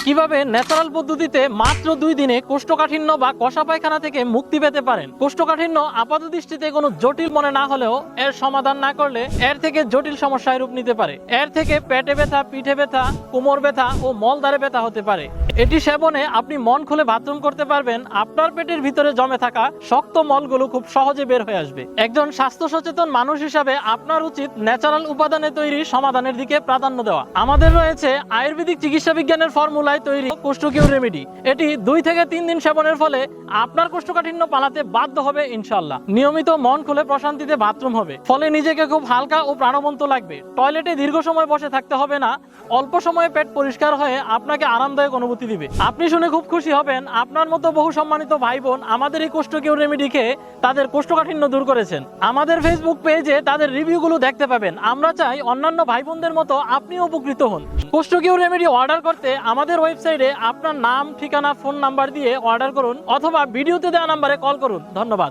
কিভাবে ন্যাচারাল পদ্ধতিতে মাত্র 2 দিনে কোষ্ঠকাঠিন্য বা কষা পায়খানা থেকে মুক্তি পেতে পারেন। কোষ্ঠকাঠিন্য আপাত দৃষ্টিতে কোনো জটিল মনে না হলেও এর সমাধান না করলে এর থেকে জটিল সমস্যায় রূপ নিতে পারে। এর থেকে পেটে ব্যথা, পিঠে ব্যথা, কোমর ব্যথা ও মলদ্বারে ব্যথা হতে পারে। এটি সেবনে আপনি মন খুলে বাথরুম করতে পারবেন। আপনার পেটের ভিতরে জমে থাকা শক্ত মলগুলো খুব সহজে বের হয়ে আসবে। একজন স্বাস্থ্য সচেতন মানুষ হিসাবে আপনার উচিত ন্যাচারাল উপাদানে তৈরি সমাধানের দিকে প্রাধান্য দেওয়া। আমাদের রয়েছে আয়ুর্বেদিক চিকিৎসা বিজ্ঞানের ফর্মুলায় তৈরি কোষ্ঠকিউর রেমেডি। এটি 2 থেকে 3 দিন সেবনের ফলে আপনার কোষ্ঠকাঠিন্য পালাতে বাধ্য হবে ইনশাআল্লাহ। নিয়মিত মন খুলে প্রশান্তিতে বাথরুম হবে, ফলে নিজেকে খুব হালকা ও প্রাণবন্ত লাগবে। টয়লেটে দীর্ঘ সময় বসে থাকতে হবে না। অল্প সময়ে পেট পরিষ্কার হয়ে আপনাকে আরামদায়ক অনুভূতি দিবে। আপনি শুনে খুব খুশি হবেন, আপনার মতো বহু সম্মানিত ভাই বোন আমাদের এই কোষ্ঠকিউর রেমেডি খেয়ে তাদের কোষ্ঠকাঠিন্য দূর করেছেন। আমাদের ফেসবুক পেজে তাদের রিভিউগুলো দেখতে পাবেন। আমরা চাই অন্যান্য ভাই বোনদের মতো আপনিও উপকৃত হন। কোষ্ঠকিউর রেমেডি অর্ডার করতে আমাদের ওয়েবসাইটে আপনার নাম, ঠিকানা, ফোন নাম্বার দিয়ে অর্ডার করুন অথবা ভিডিওতে দেওয়া নাম্বারে কল করুন। ধন্যবাদ।